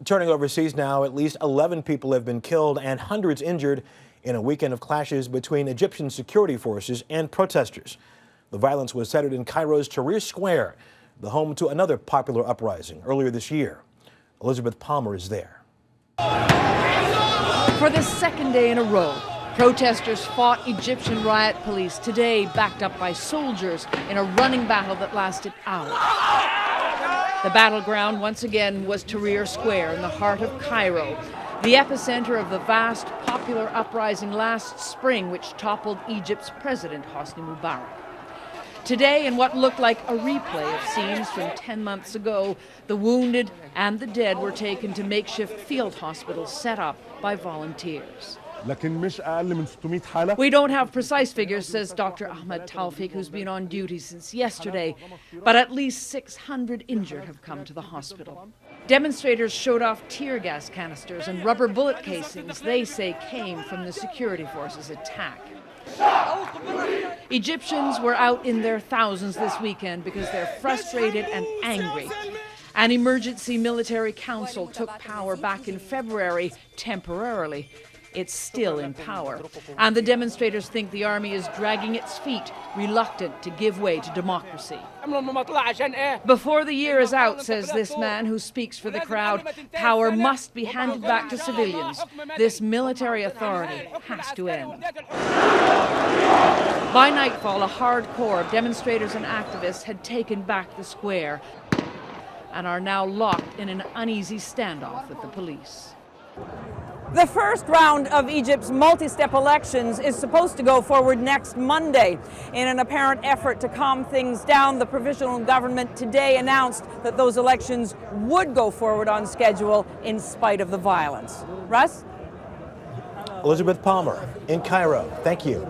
Turning overseas now, at least 11 people have been killed and hundreds injured in a weekend of clashes between Egyptian security forces and protesters. The violence was centered in Cairo's Tahrir Square, the home to another popular uprising earlier this year. Elizabeth Palmer is there. For the second day in a row, protesters fought Egyptian riot police, today backed up by soldiers in a running battle that lasted hours. The battleground once again was Tahrir Square in the heart of Cairo, the epicenter of the vast popular uprising last spring which toppled Egypt's president Hosni Mubarak. Today, in what looked like a replay of scenes from 10 months ago, the wounded and the dead were taken to makeshift field hospitals set up by volunteers. We don't have precise figures, says Dr. Ahmed Taufik, who's been on duty since yesterday, but at least 600 injured have come to the hospital. Demonstrators showed off tear gas canisters and rubber bullet casings they say came from the security forces' attack. Egyptians were out in their thousands this weekend because they're frustrated and angry. An emergency military council took power back in February temporarily. It's still in power. And the demonstrators think the army is dragging its feet, reluctant to give way to democracy. Before the year is out, says this man who speaks for the crowd, power must be handed back to civilians. This military authority has to end. By nightfall, a hard core of demonstrators and activists had taken back the square and are now locked in an uneasy standoff with the police. The first round of Egypt's multi-step elections is supposed to go forward next Monday. In an apparent effort to calm things down, the provisional government today announced that those elections would go forward on schedule in spite of the violence. Russ? Elizabeth Palmer in Cairo. Thank you.